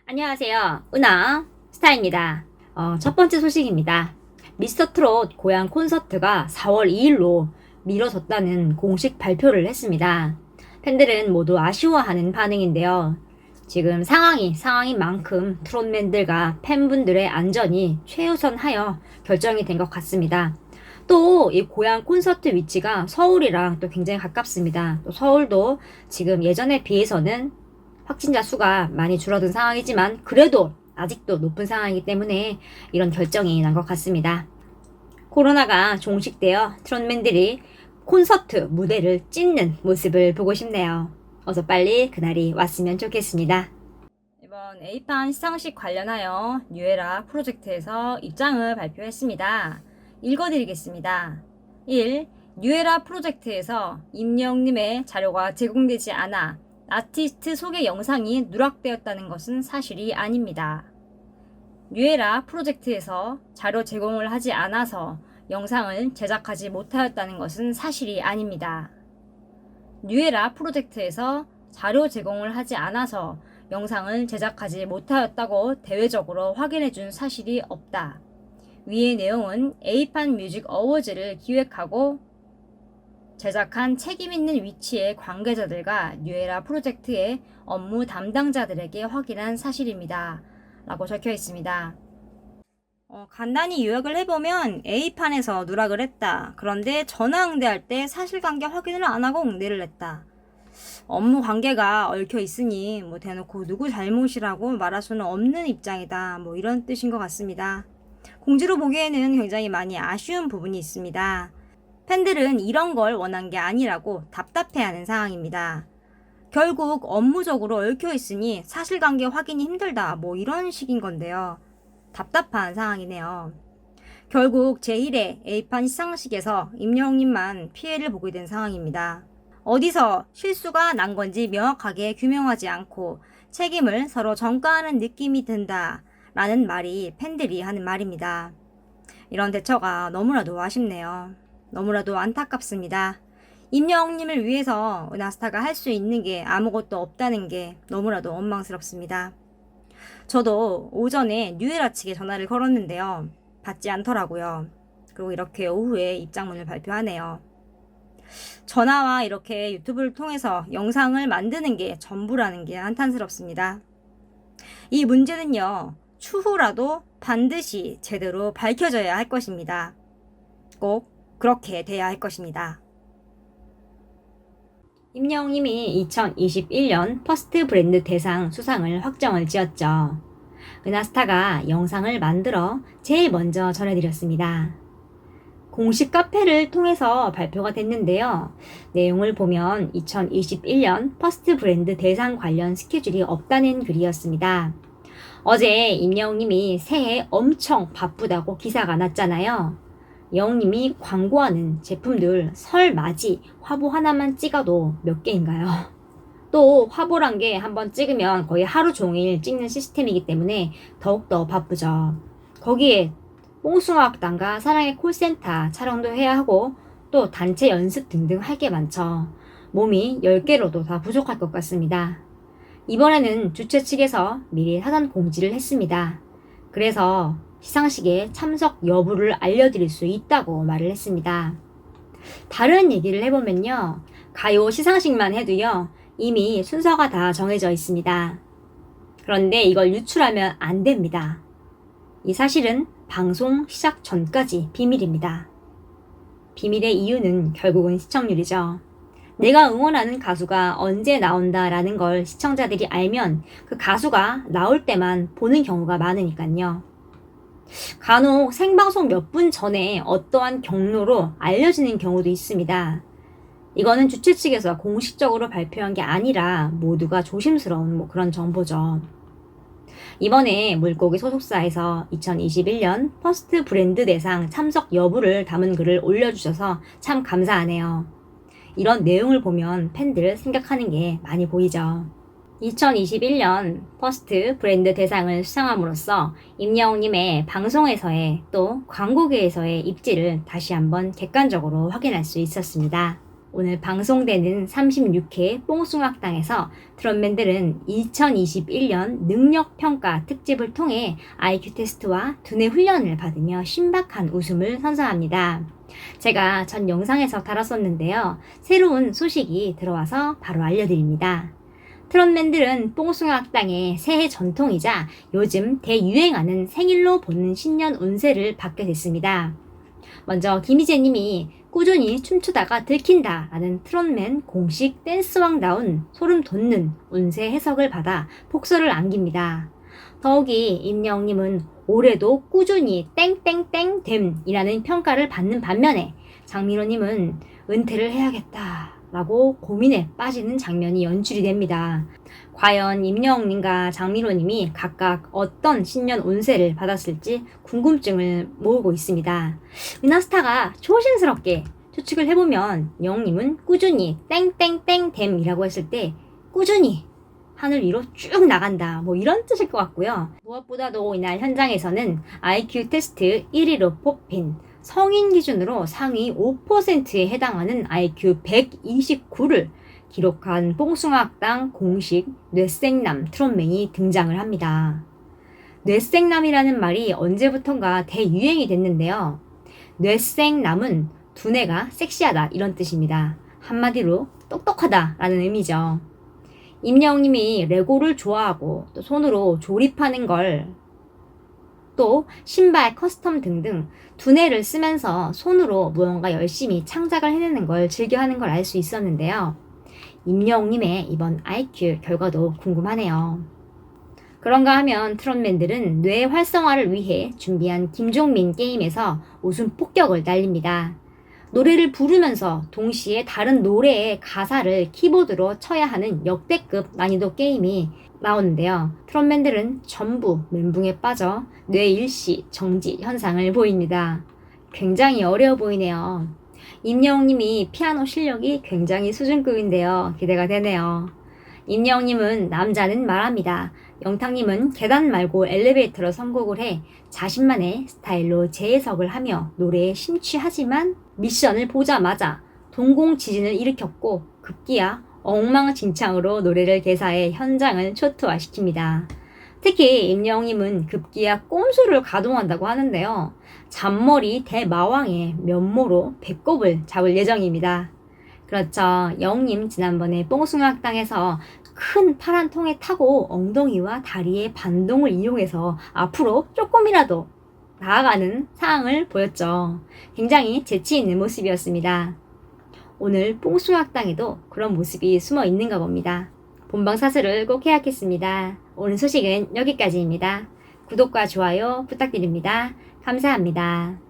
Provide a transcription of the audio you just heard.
안녕하세요. 은하 스타입니다. 첫 번째 소식입니다. 미스터 트롯 고향 콘서트가 4월 2일로 미뤄졌다는 공식 발표를 했습니다. 팬들은 모두 아쉬워하는 반응인데요. 지금 상황인 만큼 트롯맨들과 팬분들의 안전이 최우선하여 결정이 된 것 같습니다. 또 이 고향 콘서트 위치가 서울이랑 또 굉장히 가깝습니다. 또 서울도 지금 예전에 비해서는 확진자 수가 많이 줄어든 상황이지만 그래도 아직도 높은 상황이기 때문에 이런 결정이 난 것 같습니다. 코로나가 종식되어 트롯맨들이 콘서트 무대를 찢는 모습을 보고 싶네요. 어서 빨리 그날이 왔으면 좋겠습니다. 이번 A판 시상식 관련하여 뉴에라 프로젝트에서 입장을 발표했습니다. 읽어드리겠습니다. 1. 뉴에라 프로젝트에서 임영님의 자료가 제공되지 않아 아티스트 소개 영상이 누락되었다는 것은 사실이 아닙니다. 뉴에라 프로젝트에서 자료 제공을 하지 않아서 영상을 제작하지 못하였다는 것은 사실이 아닙니다. 뉴에라 프로젝트에서 자료 제공을 하지 않아서 영상을 제작하지 못하였다고 대외적으로 확인해준 사실이 없다. 위의 내용은 A판 뮤직 어워즈를 기획하고 제작한 책임있는 위치의 관계자들과 뉴에라 프로젝트의 업무 담당자들에게 확인한 사실입니다. 라고 적혀 있습니다. 간단히 요약을 해보면 A판에서 누락을 했다. 그런데 전화 응대할 때 사실관계 확인을 안 하고 응대를 했다. 업무 관계가 얽혀 있으니 대놓고 누구 잘못이라고 말할 수는 없는 입장이다. 이런 뜻인 것 같습니다. 공지로 보기에는 굉장히 많이 아쉬운 부분이 있습니다. 팬들은 이런 걸 원한 게 아니라고 답답해하는 상황입니다. 결국 업무적으로 얽혀 있으니 사실관계 확인이 힘들다 이런 식인 건데요. 답답한 상황이네요. 결국 제1회 A판 시상식에서 임영웅님만 피해를 보게 된 상황입니다. 어디서 실수가 난 건지 명확하게 규명하지 않고 책임을 서로 전가하는 느낌이 든다 라는 말이 팬들이 하는 말입니다. 이런 대처가 너무나도 아쉽네요. 너무나도 안타깝습니다. 임영웅님을 위해서 은하스타가 할 수 있는 게 아무것도 없다는 게 너무나도 원망스럽습니다. 저도 오전에 뉴에라 측에 전화를 걸었는데요. 받지 않더라고요. 그리고 이렇게 오후에 입장문을 발표하네요. 전화와 이렇게 유튜브를 통해서 영상을 만드는 게 전부라는 게 한탄스럽습니다. 이 문제는요. 추후라도 반드시 제대로 밝혀져야 할 것입니다. 꼭 그렇게 돼야 할 것입니다. 임영웅님이 2021년 퍼스트 브랜드 대상 수상을 확정을 지었죠. 은하스타가 영상을 만들어 제일 먼저 전해드렸습니다. 공식 카페를 통해서 발표가 됐는데요. 내용을 보면 2021년 퍼스트 브랜드 대상 관련 스케줄이 없다는 글이었습니다. 어제 임영웅님이 새해 엄청 바쁘다고 기사가 났잖아요. 영웅님이 광고하는 제품들 설 맞이 화보 하나만 찍어도 몇 개인가요? 또 화보란 게 한번 찍으면 거의 하루 종일 찍는 시스템이기 때문에 더욱더 바쁘죠. 거기에 뽕숭아학당과 사랑의 콜센터 촬영도 해야 하고 또 단체 연습 등등 할 게 많죠. 몸이 10개로도 다 부족할 것 같습니다. 이번에는 주최 측에서 미리 사전 공지를 했습니다. 그래서 시상식에 참석 여부를 알려드릴 수 있다고 말을 했습니다. 다른 얘기를 해보면요. 가요 시상식만 해도요. 이미 순서가 다 정해져 있습니다. 그런데 이걸 유출하면 안 됩니다. 이 사실은 방송 시작 전까지 비밀입니다. 비밀의 이유는 결국은 시청률이죠. 내가 응원하는 가수가 언제 나온다라는 걸 시청자들이 알면 그 가수가 나올 때만 보는 경우가 많으니까요. 간혹 생방송 몇 분 전에 어떠한 경로로 알려지는 경우도 있습니다. 이거는 주최 측에서 공식적으로 발표한 게 아니라 모두가 조심스러운 그런 정보죠. 이번에 물고기 소속사에서 2021년 퍼스트 브랜드 대상 참석 여부를 담은 글을 올려주셔서 참 감사하네요. 이런 내용을 보면 팬들 생각하는 게 많이 보이죠. 2021년 퍼스트 브랜드 대상을 수상함으로써 임영웅님의 방송에서의 또 광고계에서의 입지를 다시 한번 객관적으로 확인할 수 있었습니다. 오늘 방송되는 36회 뽕숭악당에서 트롯맨들은 2021년 능력평가 특집을 통해 IQ 테스트와 두뇌 훈련을 받으며 신박한 웃음을 선사합니다. 제가 전 영상에서 다뤘었는데요. 새로운 소식이 들어와서 바로 알려드립니다. 트롯맨들은 뽕숭아학당의 새해 전통이자 요즘 대유행하는 생일로 보는 신년 운세를 받게 됐습니다. 먼저 김희재님이 꾸준히 춤추다가 들킨다 라는 트롯맨 공식 댄스왕다운 소름 돋는 운세 해석을 받아 폭설을 안깁니다. 더욱이 임영웅님은 올해도 꾸준히 땡땡땡 됨이라는 평가를 받는 반면에 장민호님은 은퇴를 해야겠다 라고 고민에 빠지는 장면이 연출이 됩니다. 과연 임영웅님과 장민호님이 각각 어떤 신년 운세를 받았을지 궁금증을 모으고 있습니다. 은하스타가 조심스럽게 추측을 해보면 영웅님은 꾸준히 땡땡땡 됨이라고 했을 때 꾸준히 하늘 위로 쭉 나간다 이런 뜻일 것 같고요. 무엇보다도 이날 현장에서는 IQ 테스트 1위로 뽑힌 성인 기준으로 상위 5%에 해당하는 IQ 129를 기록한 뽕숭아학당 공식 뇌생남 트롯맨이 등장을 합니다. 뇌생남이라는 말이 언제부턴가 대유행이 됐는데요. 뇌생남은 두뇌가 섹시하다 이런 뜻입니다. 한마디로 똑똑하다 라는 의미죠. 임영웅님이 레고를 좋아하고 또 손으로 조립하는 걸 또 신발 커스텀 등등 두뇌를 쓰면서 손으로 무언가 열심히 창작을 해내는 걸 즐겨하는 걸 알 수 있었는데요. 임영웅님의 이번 IQ 결과도 궁금하네요. 그런가 하면 트롯맨들은 뇌 활성화를 위해 준비한 김종민 게임에서 웃음 폭격을 날립니다. 노래를 부르면서 동시에 다른 노래의 가사를 키보드로 쳐야 하는 역대급 난이도 게임이 나오는데요. 트롯맨들은 전부 멘붕에 빠져 뇌 일시 정지 현상을 보입니다. 굉장히 어려워 보이네요. 임영웅님이 피아노 실력이 굉장히 수준급인데요. 기대가 되네요. 임영웅님은 남자는 말합니다. 영탁님은 계단 말고 엘리베이터로 선곡을 해 자신만의 스타일로 재해석을 하며 노래에 심취하지만 미션을 보자마자 동공 지진을 일으켰고 급기야 엉망진창으로 노래를 개사해 현장을 초토화시킵니다. 특히 임영웅님은 급기야 꼼수를 가동한다고 하는데요. 잔머리 대마왕의 면모로 배꼽을 잡을 예정입니다. 그렇죠. 영웅님 지난번에 뽕숭아학당에서 큰 파란 통에 타고 엉덩이와 다리의 반동을 이용해서 앞으로 조금이라도 나아가는 상황을 보였죠. 굉장히 재치 있는 모습이었습니다. 오늘 뽕숭아학당에도 그런 모습이 숨어 있는가 봅니다. 본방사수를 꼭 해야겠습니다. 오늘 소식은 여기까지입니다. 구독과 좋아요 부탁드립니다. 감사합니다.